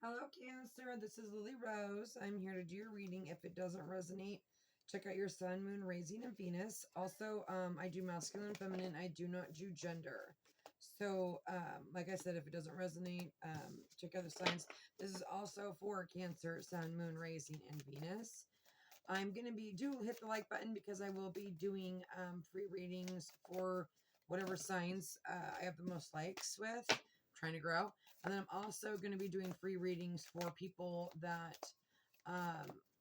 Hello, Cancer. This is Lily Rose. I'm here to do your reading. If it doesn't resonate, check out your sun, moon, rising, and Venus. Also, I do masculine, feminine. I do not do gender. So, like I said, if it doesn't resonate, check out the signs. This is also for Cancer, sun, moon, rising, and Venus. I'm going to hit the like button because I will be doing free readings for whatever signs I have the most likes with. I'm trying to grow. And then I'm also going to be doing free readings for people that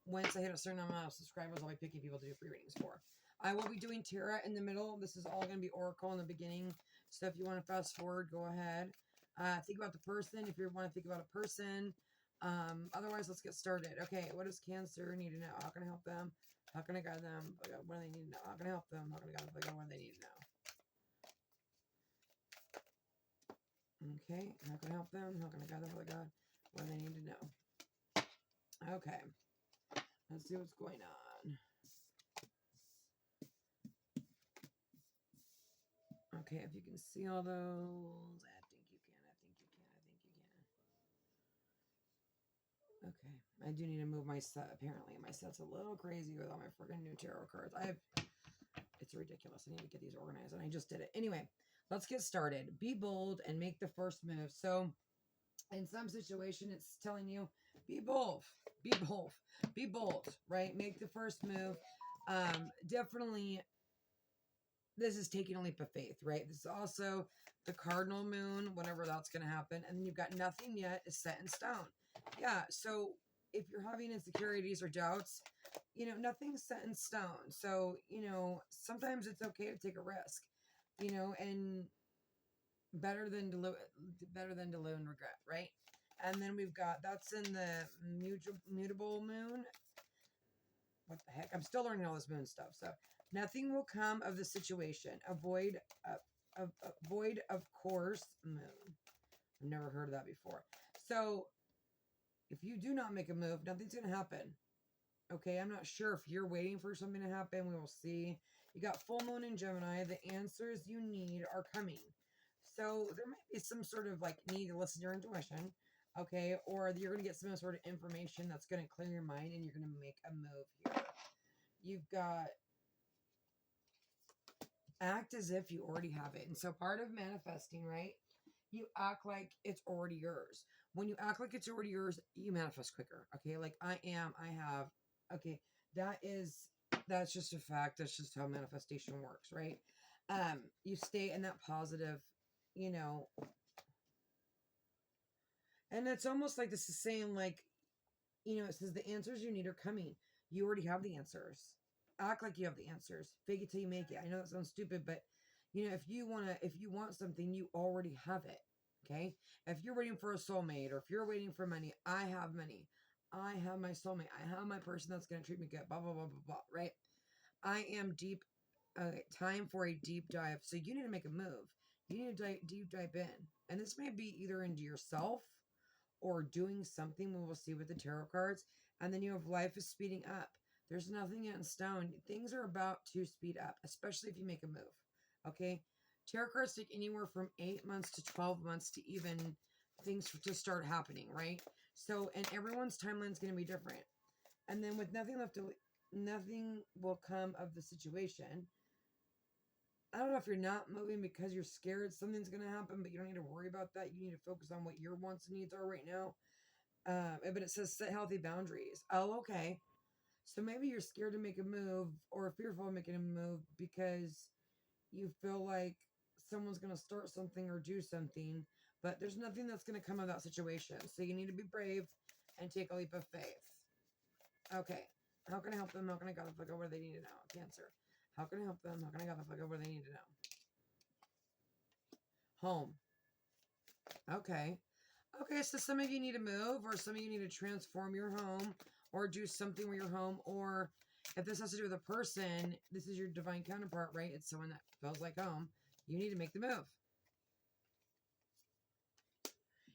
once I hit a certain amount of subscribers, I'll be picking people to do free readings for. I will be doing tarot in the middle. This is all going to be oracle in the beginning. So if you want to fast forward, go ahead. Think about the person. If you want to think about a person, otherwise, let's get started. Okay, what does Cancer need to know? How can I help them? How can I guide them? What do they need to know? How can I help them? How can I guide them? What do they need to know? Okay, how can I help them? How can I guide them? What do they need to know? Okay, let's see what's going on. Okay, if you can see all those, I think you can. Okay, I do need to move my set. Apparently, my set's a little crazy with all my freaking new tarot cards. It's ridiculous. I need to get these organized, and I just did it. Anyway, let's get started. Be bold and make the first move. So, in some situation, it's telling you, be bold, be bold, right? Make the first move. Definitely, this is taking a leap of faith, right? This is also the cardinal moon, whenever that's going to happen. And then you've got nothing yet is set in stone. Yeah, so if you're having insecurities or doubts, nothing's set in stone. So, sometimes it's okay to take a risk, and better than delay and regret, right? And then we've got, that's in the mutable moon. What the heck? I'm still learning all this moon stuff. So nothing will come of the situation. Avoid of course moon. I've never heard of that before. So if you do not make a move, nothing's going to happen. Okay, I'm not sure if you're waiting for something to happen. We will see. You got full moon in Gemini. The answers you need are coming. So there might be some sort of need to listen to your intuition. Okay, or you're going to get some sort of information that's going to clear your mind and you're going to make a move here. You've got act as if you already have it. And so part of manifesting, right? You act like it's already yours. When you act like it's already yours, you manifest quicker. Okay, like I have. Okay, that's just a fact. That's just how manifestation works, right? You stay in that positive, and it's almost like this is saying it says the answers you need are coming. You already have the answers. Act like you have the answers. Fake it till you make it. I know that sounds stupid, but if you want something, you already have it. Okay? If you're waiting for a soulmate or if you're waiting for money, I have money. I have my soulmate. I have my person that's going to treat me good. Blah, blah, blah, blah, blah. Right? I am deep. Time for a deep dive. So you need to make a move. You need to deep dive in. And this may be either into yourself or doing something. We will see with the tarot cards. And then you have life is speeding up. There's nothing yet in stone. Things are about to speed up, especially if you make a move. Okay? Tarot cards take anywhere from 8 months to 12 months to even things to start happening, right? So, and everyone's timeline is going to be different. And then with nothing left to, nothing will come of the situation. I don't know if you're not moving because you're scared something's going to happen, but you don't need to worry about that. You need to focus on what your wants and needs are right now. But it says set healthy boundaries. Oh, okay. So maybe you're scared to make a move or fearful of making a move because you feel like someone's going to start something or do something, but there's nothing that's going to come of that situation. So you need to be brave and take a leap of faith. Okay. How can I help them? How can I guide them? What do they need to know? Cancer. How can I help them? How can I guide them? What do they need to know? Home. Okay. Okay, so some of you need to move, or some of you need to transform your home, or do something with your home, or if this has to do with a person, this is your divine counterpart, right? It's someone that feels like home. You need to make the move.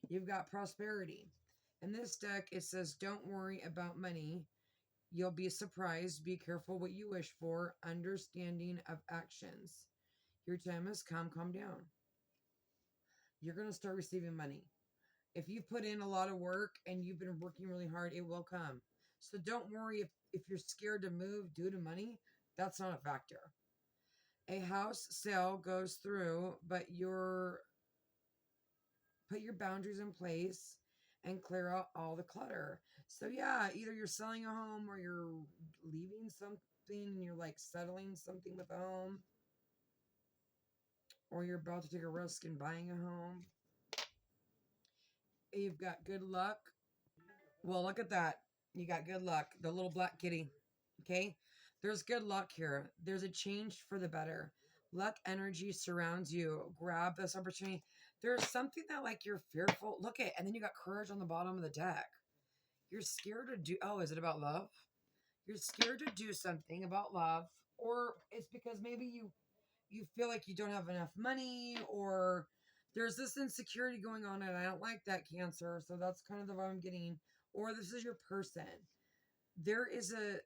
You've got prosperity. In this deck, it says, don't worry about money. You'll be surprised. Be careful what you wish for. Understanding of actions. Your time has come. Calm down. You're going to start receiving money. If you put in a lot of work and you've been working really hard, it will come. So don't worry if you're scared to move due to money. That's not a factor. A house sale goes through, but put your boundaries in place and clear out all the clutter. So yeah, either you're selling a home or you're leaving something and you're like settling something with a home, or you're about to take a risk in buying a home. You've got good luck. Well, look at that. You got good luck. The little black kitty. Okay? There's good luck here. There's a change for the better. Luck energy surrounds you. Grab this opportunity. There's something that like you're fearful. Look at, and then you got courage on the bottom of the deck. You're scared to do, oh, is it about love? You're scared to do something about love, or it's because maybe you feel like you don't have enough money, or there's this insecurity going on and I don't like that, Cancer. So that's kind of the vibe I'm getting. Or this is your person. There is a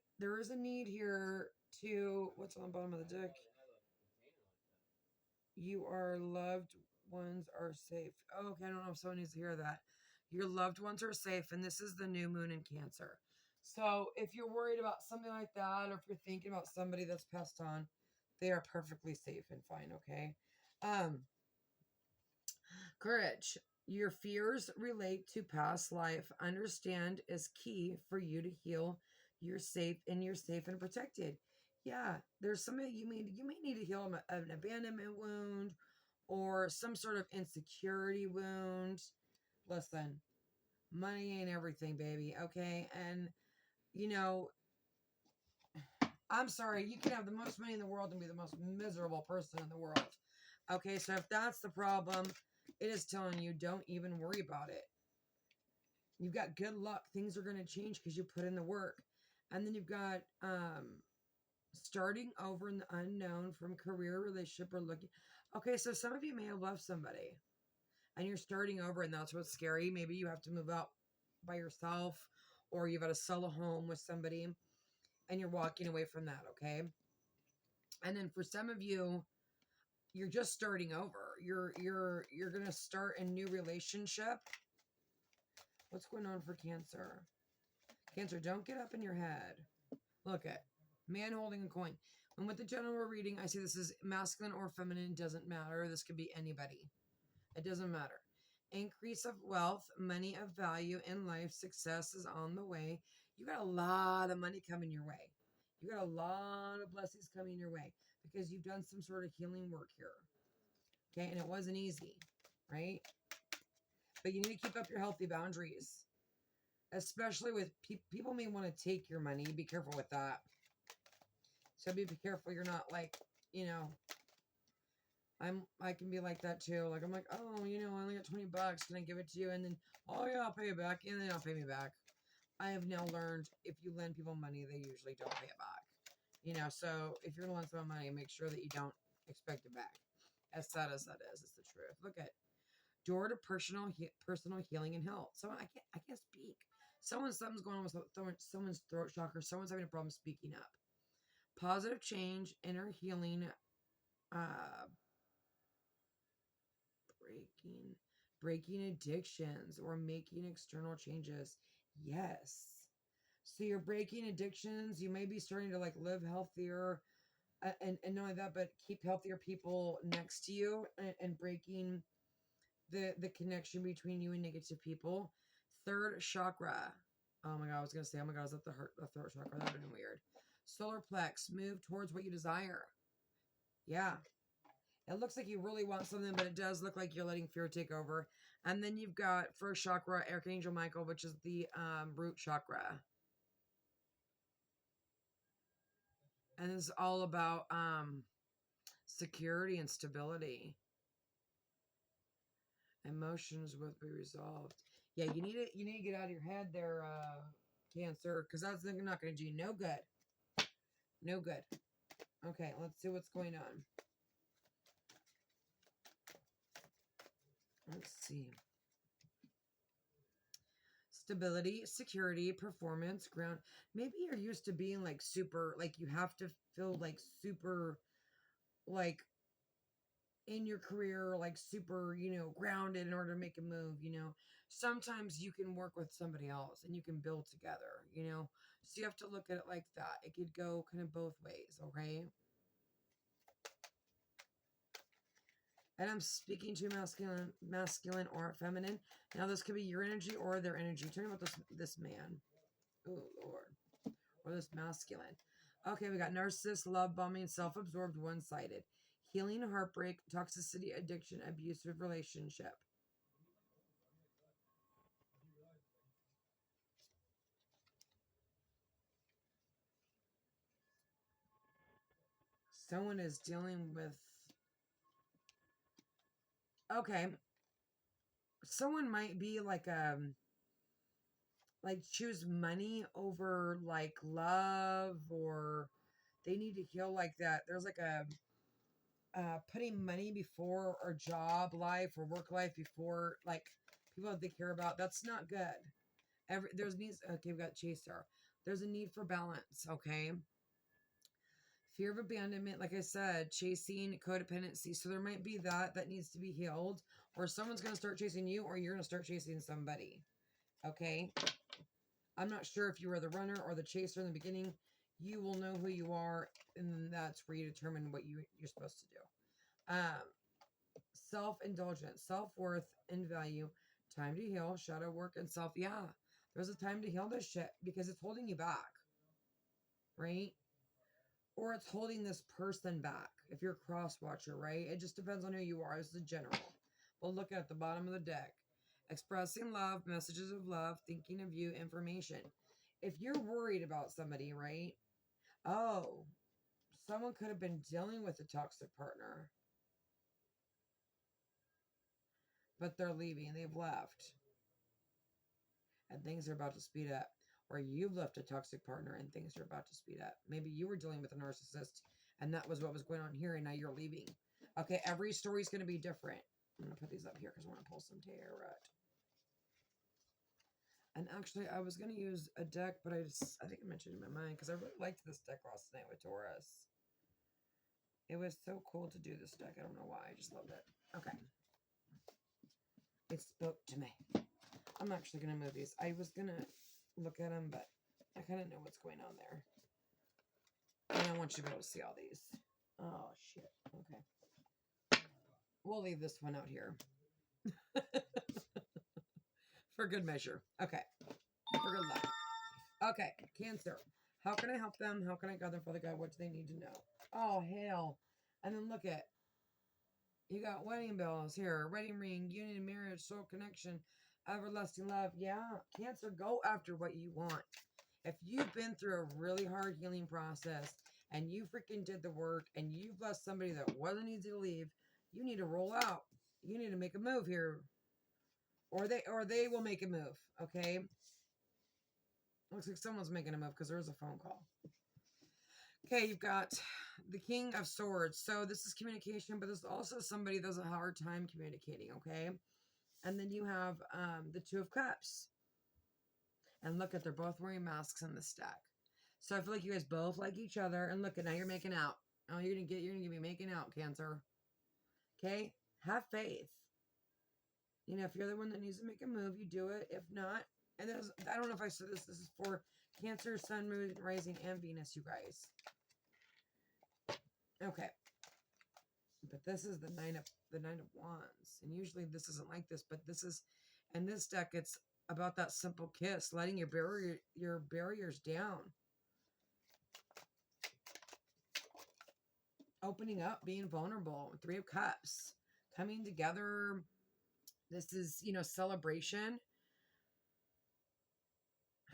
need here to, what's on the bottom of the deck? You are loved ones are safe. Oh, okay, I don't know if someone needs to hear that. Your loved ones are safe, and this is the new moon in Cancer. So if you're worried about something like that, or if you're thinking about somebody that's passed on, they are perfectly safe and fine, okay? Um, Courage. Your fears relate to past life. Understand is key for you to heal. You're safe and protected. Yeah, there's something you may need to heal an abandonment wound or some sort of insecurity wound. Listen, money ain't everything, baby, okay? And you know, I'm sorry, you can have the most money in the world and be the most miserable person in the world. Okay, so if that's the problem, it is telling you don't even worry about it. You've got good luck. Things are going to change because you put in the work. And then you've got starting over in the unknown from career, relationship, or looking. Okay, so some of you may have left somebody and you're starting over, and that's what's scary. Maybe you have to move out by yourself, or you've got to sell a home with somebody and you're walking away from that, okay? And then for some of you, you're just starting over. You're going to start a new relationship. What's going on for Cancer? Cancer, don't get up in your head. Look at man holding a coin. And with the general reading, I see this is masculine or feminine. Doesn't matter. This could be anybody. It doesn't matter. Increase of wealth, money of value in life, success is on the way. You got a lot of money coming your way. You got a lot of blessings coming your way because you've done some sort of healing work here. Okay, and it wasn't easy, right? But you need to keep up your healthy boundaries, especially with people may want to take your money. Be careful with that. So be careful you're not like, you know, I can be like that too. Like I'm like, oh, you know, I only got $20. Can I give it to you? And then, oh yeah, I'll pay you back. And then they'll pay me back. I have now learned if you lend people money, they usually don't pay it back. You know, so if you're gonna lend someone money, make sure that you don't expect it back. As sad as that is, it's the truth. Look at door to personal healing and health. So I can't speak. Something's going on with someone's throat chakra. Someone's having a problem speaking up. Positive change, inner healing, uh, breaking addictions or making external changes. Yes. So you're breaking addictions. You may be starting to like live healthier, and not only that, but keep healthier people next to you, and breaking the connection between you and negative people. Third chakra. Oh my God, I was gonna say, oh my God, is that the throat chakra? That would have been weird. Solar plex. Move towards what you desire. Yeah. It looks like you really want something, but it does look like you're letting fear take over. And then you've got first chakra, Archangel Michael, which is the root chakra. And it's all about security and stability. Emotions will be resolved. Yeah, you need to get out of your head there, Cancer, because that's not going to do you no good. No good. Okay, let's see what's going on. Let's see. Stability, security, performance, ground. Maybe you're used to being like super, like you have to feel like super, like in your career, like super, grounded in order to make a move, sometimes you can work with somebody else and you can build together. So you have to look at it like that. It could go kind of both ways, okay? And I'm speaking to masculine or feminine. Now this could be your energy or their energy. Tell me about this man. Oh Lord. Or this masculine. Okay, we got narcissist, love bombing, self-absorbed, one-sided, healing, heartbreak, toxicity, addiction, abusive relationship. Someone is dealing with. Okay, someone might be like choose money over like love, or they need to heal like that. There's like a putting money before, or job life or work life before like people that they care about. That's not good. There's needs. Okay, we've got chaser. There's a need for balance. Okay, fear of abandonment, like I said, chasing, codependency. So there might be that needs to be healed, or someone's going to start chasing you, or you're going to start chasing somebody. Okay, I'm not sure if you were the runner or the chaser in the beginning. You will know who you are, and that's where you determine what you're supposed to do. Self-indulgence, self-worth, and value, time to heal, shadow work, and self. Yeah, there's a time to heal this shit because it's holding you back, right? Or it's holding this person back. If you're a cross watcher, right? It just depends on who you are as a general. We'll look at the bottom of the deck. Expressing love, messages of love, thinking of you, information. If you're worried about somebody, right? Oh, someone could have been dealing with a toxic partner, but they're leaving. They've left. And things are about to speed up. Or you've left a toxic partner and things are about to speed up. Maybe you were dealing with a narcissist and that was what was going on here, and now you're leaving. Okay, every story is going to be different. I'm going to put these up here because I want to pull some tarot. And actually, I was going to use a deck, but I think I mentioned it in my mind because I really liked this deck last night with Taurus. It was so cool to do this deck. I don't know why. I just loved it. Okay. It spoke to me. I'm actually going to move these. I was going to look at them, but I kind of know what's going on there. And I want you to be able to see all these. Oh, shit. Okay. We'll leave this one out here. For good measure. Okay. For good luck. Okay. Cancer. How can I help them? How can I guide them, Father God? What do they need to know? Oh, hell. And then look at, you got wedding bells here, wedding ring, union, marriage, soul connection, everlasting love. Yeah. Cancer, go after what you want. If you've been through a really hard healing process and you freaking did the work and you've blessed somebody that wasn't easy to leave, you need to roll out. You need to make a move here. Or they will make a move. Okay. Looks like someone's making a move because there's a phone call. Okay, you've got the King of Swords. So this is communication, but there's also somebody that has a hard time communicating, okay? And then you have the Two of Cups. And look at, they're both wearing masks in this deck. So I feel like you guys both like each other. And look at, now you're making out. Oh, you're gonna be making out, Cancer. Okay? Have faith. You know, if you're the one that needs to make a move, you do it. If not, and I don't know if I said this. This is for Cancer, Sun, Moon, Rising, and Venus, you guys. Okay. But this is the nine of wands. And usually this isn't like this, but this is, in this deck, it's about that simple kiss, letting your barriers down. Opening up, being vulnerable. Three of Cups. Coming together. This is, celebration.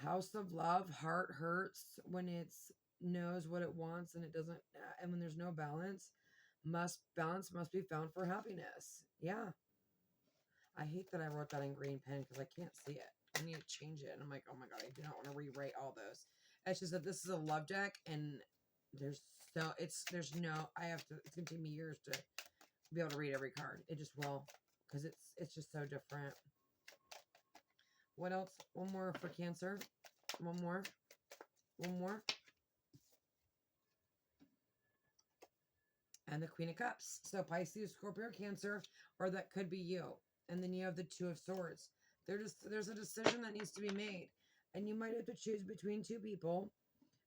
House of Love. Heart hurts when it knows what it wants and it doesn't, and when there's no balance. Balance must be found for happiness. Yeah. I hate that I wrote that in green pen because I can't see it. I need to change it. And I'm like, oh my God, I do not want to rewrite all those. It's just that this is a love deck and it's going to take me years to be able to read every card. It just will, because it's just so different. What else? One more for Cancer. One more. and the Queen of Cups. So Pisces, Scorpio, Cancer, or that could be you. And then you have the Two of Swords. There's a decision that needs to be made. And you might have to choose between two people.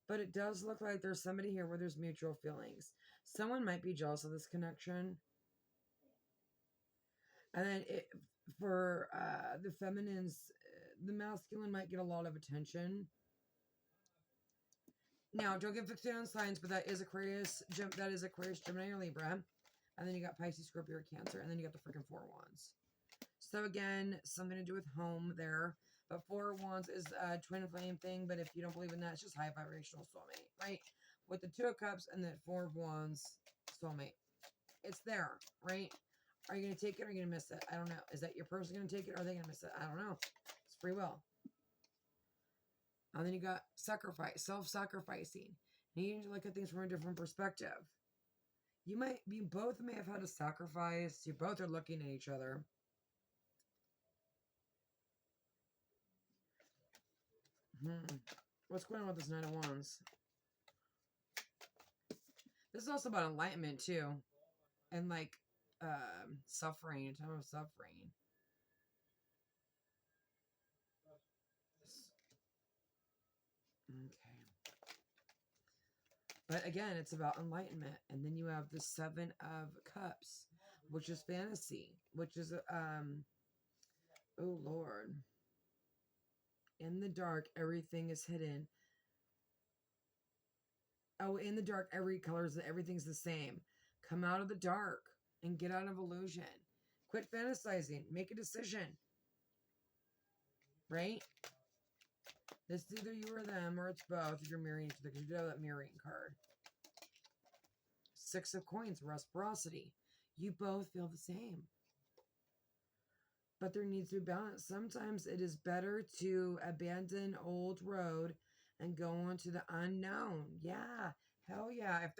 But it does look like there's somebody here where there's mutual feelings. Someone might be jealous of this connection. And then for the feminines, the masculine might get a lot of attention. Now, don't get fixated on signs, but that is Aquarius, Gemini, or Libra. And then you got Pisces, Scorpio, or Cancer. And then you got the freaking Four of Wands. So again, something to do with home there. But Four of Wands is a twin flame thing. But if you don't believe in that, it's just high vibrational soulmate, right? With the Two of Cups and the Four of Wands, soulmate. It's there, right? Are you going to take it or are you going to miss it? I don't know. Is that your person going to take it or are they going to miss it? I don't know. It's free will. And then you got sacrifice, self-sacrificing. Needing to look at things from a different perspective. You both may have had a sacrifice. You both are looking at each other. What's going on with this Nine of Wands? This is also about enlightenment too. And like suffering, a time of suffering. Okay. But again, it's about enlightenment. And then you have the Seven of Cups, which is fantasy, which is, oh Lord. In the dark, everything is hidden. Oh, in the dark, everything's the same. Come out of the dark and get out of illusion. Quit fantasizing. Make a decision. Right? It's either you or them, or it's both if you're mirroring each other, because you do have that mirroring card. Six of Coins, reciprocity. You both feel the same. But there needs to be balance. Sometimes it is better to abandon old road and go on to the unknown. Yeah. Hell yeah. If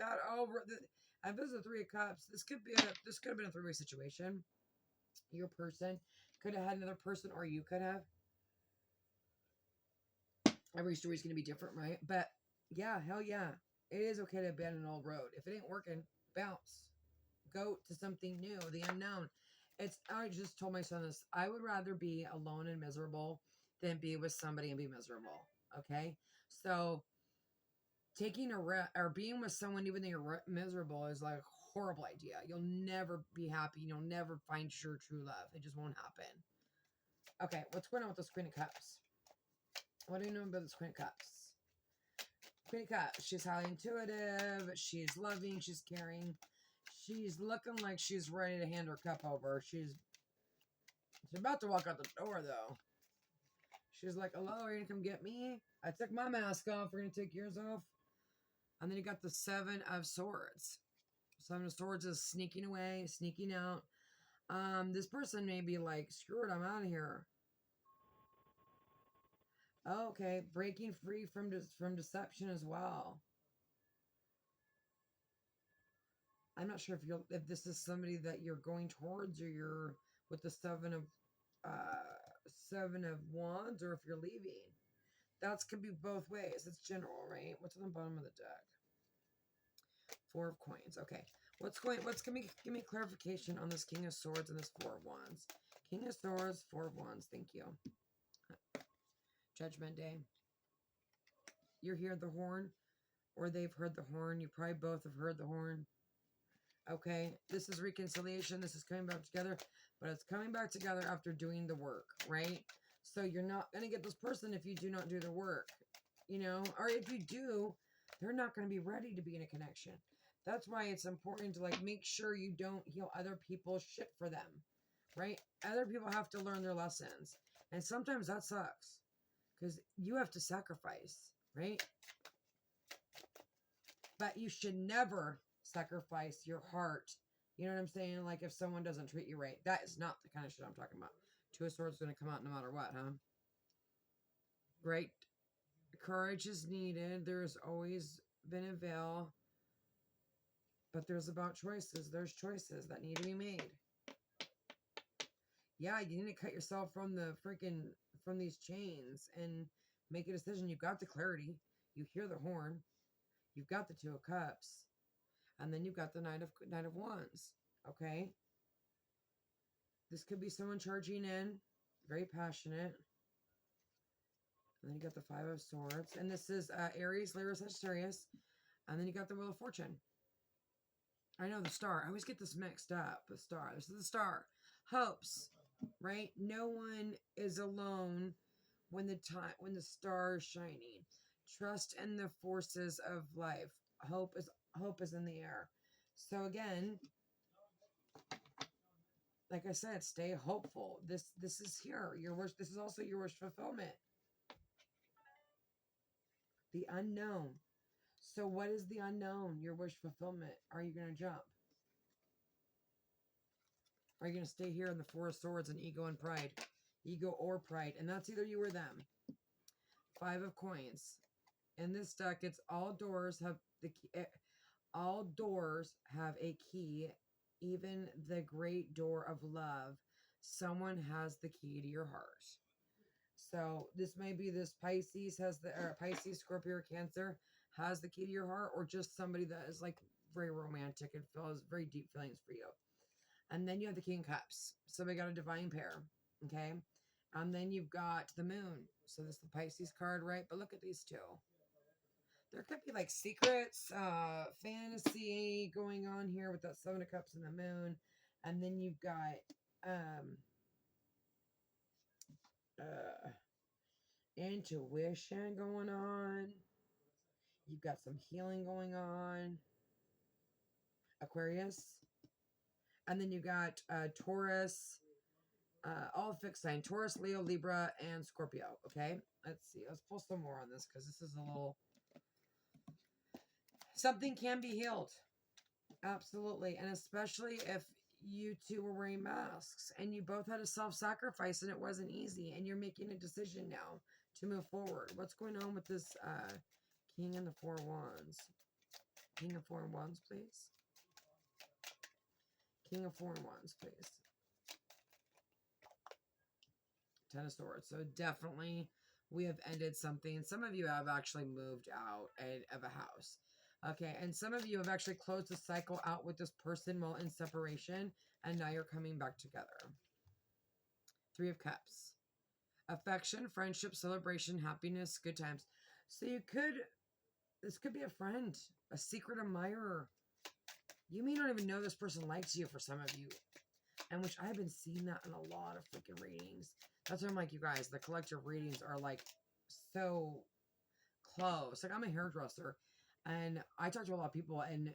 this is a Three of Cups, this could have been a three-way situation. Your person could have had another person, or you could have. Every story is going to be different, right? But yeah, hell yeah. It is okay to abandon an old road. If it ain't working, bounce. Go to something new, the unknown. I just told my son this. I would rather be alone and miserable than be with somebody and be miserable. Okay? So taking or being with someone even though you're miserable is like a horrible idea. You'll never be happy. You'll never find your true love. It just won't happen. Okay, what's going on with this Queen of Cups? What do you know about this Queen of Cups? Queen of Cups, she's highly intuitive, she's loving, she's caring. She's looking like she's ready to hand her cup over. She's about to walk out the door, though. She's like, hello, are you going to come get me? I took my mask off. We're going to take yours off. And then you got the Seven of Swords. Seven of Swords is sneaking away, sneaking out. This person may be like, screw it, I'm out of here. Oh, okay, breaking free from deception as well. I'm not sure if this is somebody that you're going towards, or you're with the Seven of Wands, or if you're leaving. That could be both ways. It's general, right? What's on the bottom of the deck? Four of Coins. Okay. Give me clarification on this King of Swords and this Four of Wands. King of Swords, Four of Wands. Thank you. Judgment Day. You hear the horn, or they've heard the horn. You probably both have heard the horn. Okay, this is reconciliation. This is coming back together, but it's coming back together after doing the work, right? So you're not going to get this person if you do not do the work, or if you do, they're not going to be ready to be in a connection. That's why it's important to make sure you don't heal other people's shit for them, right? Other people have to learn their lessons. And sometimes that sucks because you have to sacrifice, right? But you should never sacrifice your heart. You know what I'm saying? Like if someone doesn't treat you right, that is not the kind of shit I'm talking about. Two of Swords is going to come out no matter what, huh? Right? Courage is needed. There's always been a veil. But there's about choices. There's choices that need to be made. Yeah, you need to cut yourself from these chains and make a decision. You've got the clarity. You hear the horn. You've got the Two of Cups. And then you've got the Knight of Wands. Okay. This could be someone charging in, very passionate. And then you got the Five of Swords. And this is Aries, Libra, Sagittarius. And then you got the Wheel of Fortune. I know, the Star. I always get this mixed up. The Star. This is the Star. Hopes, right? No one is alone when the star is shining. Trust in the forces of life. Hope is in the air. So again, like I said, stay hopeful. This is here. Your wish. This is also your wish fulfillment. The unknown. So what is the unknown? Your wish fulfillment. Are you going to jump? Are you going to stay here in the Four of Swords and ego and pride? Ego or pride. And that's either you or them. Five of Coins. In this deck, it's all doors have the key. All doors have a key. Even the great door of love. Someone has the key to your heart. So this may be this Pisces Pisces, Scorpio, or Cancer has the key to your heart, or just somebody that is like very romantic and feels very deep feelings for you. And then you have the King of Cups. So we got a divine pair. Okay. And then you've got the Moon. So this is the Pisces card, right? But look at these two. There could be like secrets, fantasy going on here with that Seven of Cups and the Moon. And then you've got intuition going on. You've got some healing going on. Aquarius. And then you got Taurus, all fixed sign. Taurus, Leo, Libra, and Scorpio. Okay? Let's see. Let's pull some more on this because this is a little... Something can be healed. Absolutely. And especially if you two were wearing masks and you both had a self-sacrifice and it wasn't easy and you're making a decision now to move forward. What's going on with this King and the Four of Wands? King of Four of Wands, please. King of Four of Wands, please. Ten of Swords. So definitely we have ended something. Some of you have actually moved out of a house. Okay, and some of you have actually closed the cycle out with this person while in separation, and now you're coming back together. Three of Cups. Affection, friendship, celebration, happiness, good times. So this could be a friend, a secret admirer. You may not even know this person likes you for some of you, and which I've been seeing that in a lot of freaking readings. That's why I'm like, you guys, the collective readings are like so close. Like I'm a hairdresser. And I talk to a lot of people, and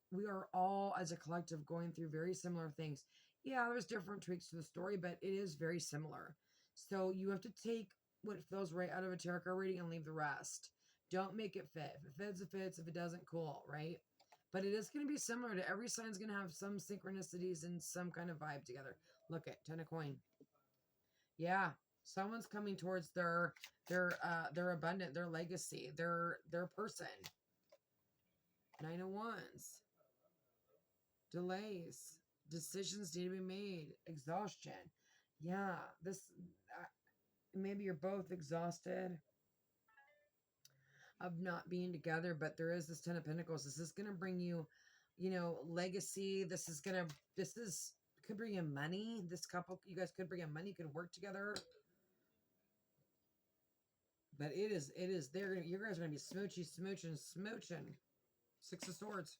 we are all, as a collective, going through very similar things. Yeah, there's different tweaks to the story, but it is very similar. So you have to take what feels right out of a tarot card reading and leave the rest. Don't make it fit. If it fits, it fits. If it doesn't, cool, right? But it is going to be similar to every sign's going to have some synchronicities and some kind of vibe together. Look at Ten of Coin. Yeah, someone's coming towards their abundant, their legacy, their person. Nine of Wands. Delays. Decisions need to be made. Exhaustion. Yeah, this maybe you're both exhausted of not being together, but there is this Ten of Pentacles. This is going to bring you, legacy. This could bring in money. This couple, you guys could bring in money, could work together. But you guys are going to be smooching. Six of Swords.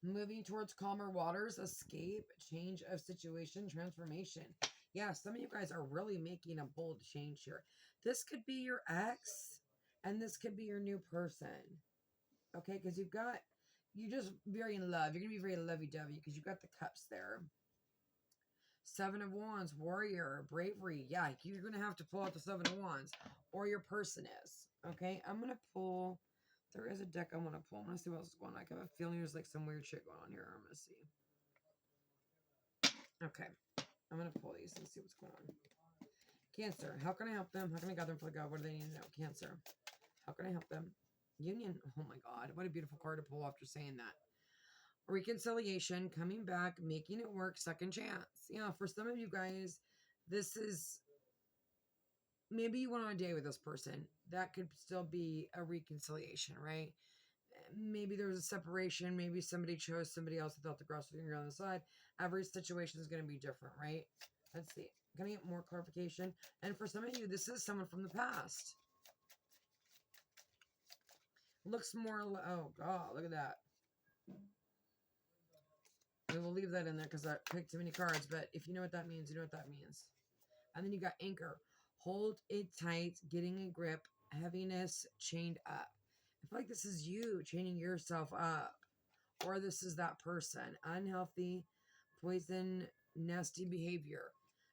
Moving towards calmer waters, escape, change of situation, transformation. Yeah, some of you guys are really making a bold change here. This could be your ex, and this could be your new person. Okay, because you're just very in love. You're going to be very lovey-dovey because you've got the cups there. Seven of Wands, warrior, bravery. Yeah, you're going to have to pull out the Seven of Wands, or your person is. Okay, I'm going to pull... There is a deck I want to pull. I'm going to see what else is going on. I have a feeling there's like some weird shit going on here. I'm going to see. Okay. I'm going to pull these and see what's going on. Cancer. How can I help them? How can I guide them for the God? What do they need to know? Cancer. How can I help them? Union. Oh my God. What a beautiful card to pull after saying that. Reconciliation. Coming back. Making it work. Second chance. Yeah, for some of you guys, this is... Maybe you went on a date with this person. That could still be a reconciliation, right? maybe there was a separation. Maybe somebody chose somebody else without the grass looking on the side. Every situation is going to be different, right? Let's see. Can I get more clarification? And for some of you, this is someone from the past. Looks more, oh God, look at that. We will leave that in there because I picked too many cards, but if you know what that means, you know what that means. And then you got anchor. Hold it tight, getting a grip, heaviness, chained up. I feel like this is you chaining yourself up. Or this is that person. Unhealthy, poison, nasty behavior.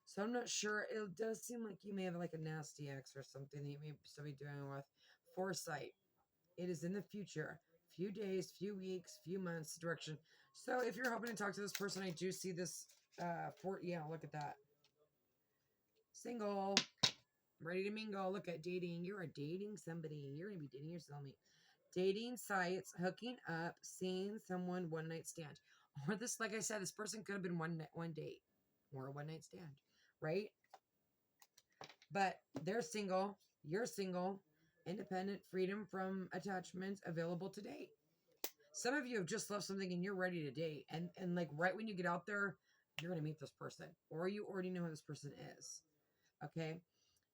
So I'm not sure. It does seem like you may have like a nasty ex or something that you may still be dealing with. Foresight. It is in the future. Few days, few weeks, few months direction. So if you're hoping to talk to this person, I do see this yeah, look at that. Single. Ready to mingle. Look at dating. You are dating somebody. You're going to be dating your soulmate. Dating sites, hooking up, seeing someone, one night stand. Or this, like I said, this person could have been one date or a one night stand, right? But they're single. You're single. Independent, freedom from attachments, available to date. Some of you have just left something and you're ready to date. And like right when you get out there, you're going to meet this person. Or you already know who this person is. Okay?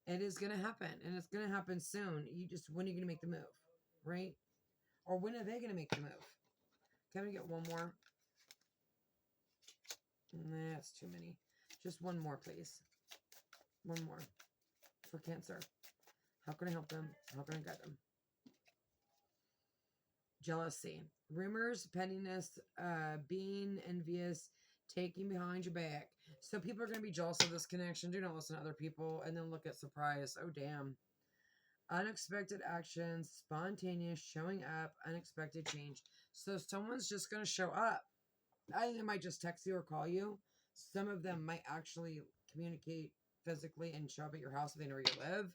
It is going to happen. And it's going to happen soon. When are you going to make the move? Right? Or when are they going to make the move? Can we get one more? That's too many. Just one more, please. One more. For Cancer. How can I help them? How can I guide them? Jealousy. Rumors, pettiness, being envious, taking behind your back. So people are going to be jealous of this connection. Do not listen to other people. And then look at surprise. Oh, damn. Unexpected actions, spontaneous, showing up, unexpected change. So someone's just going to show up. I think they might just text you or call you. Some of them might actually communicate physically and show up at your house if they know where you live.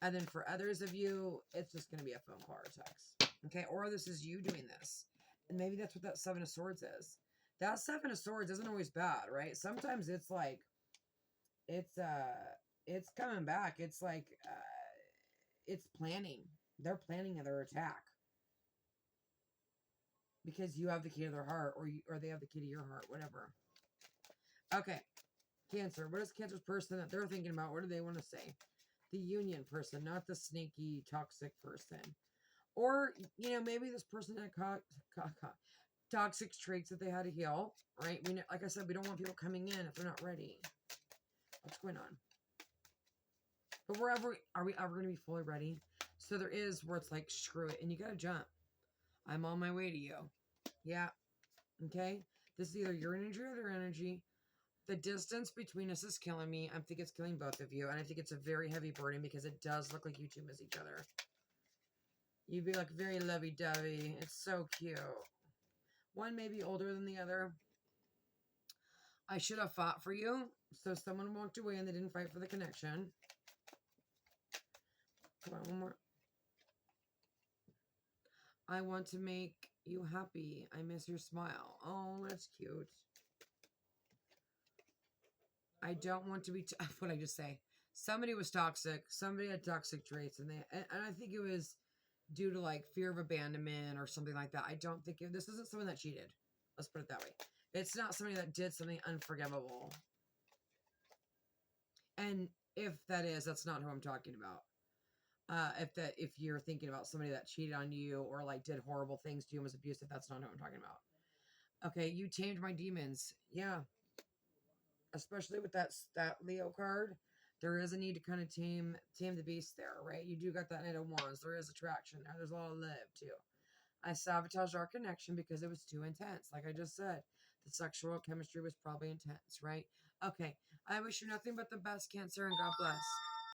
And then for others of you, it's just going to be a phone call or text. Okay, or this is you doing this. And maybe that's what that Seven of Swords is. That Seven of Swords isn't always bad, right? Sometimes it's like, it's coming back. It's like, it's planning. They're planning their attack. Because you have the key to their heart, or they have the key to your heart, whatever. Okay, Cancer. What is Cancer's person that they're thinking about? What do they want to say? The union person, not the sneaky, toxic person. Or, maybe this person had toxic traits that they had to heal, right? Like I said, we don't want people coming in if they're not ready. What's going on? But are we ever going to be fully ready? So there is where it's like, screw it, and you got to jump. I'm on my way to you. Yeah. Okay? This is either your energy or their energy. The distance between us is killing me. I think it's killing both of you. And I think it's a very heavy burden because it does look like you two miss each other. You'd be like very lovey-dovey. It's so cute. One may be older than the other. I should have fought for you. So someone walked away and they didn't fight for the connection. Come on, one more. I want to make you happy. I miss your smile. Oh, that's cute. I don't want to be... what did I just say? Somebody was toxic. Somebody had toxic traits. And I think it was due to like fear of abandonment or something like that. I don't think... this isn't someone that cheated. Let's put it that way. It's not somebody that did something unforgivable. And if that is, that's not who I'm talking about. If you're thinking about somebody that cheated on you or like did horrible things to you and was abusive, that's not who I'm talking about. Okay, you tamed my demons. Yeah. Especially with that Leo card, there is a need to kind of tame the beast there, right? You do got that Knight of Wands. There is attraction there. There's a lot of love too. I sabotaged our connection because it was too intense. Like I just said, the sexual chemistry was probably intense, right? Okay. I wish you nothing but the best, Cancer, and God bless.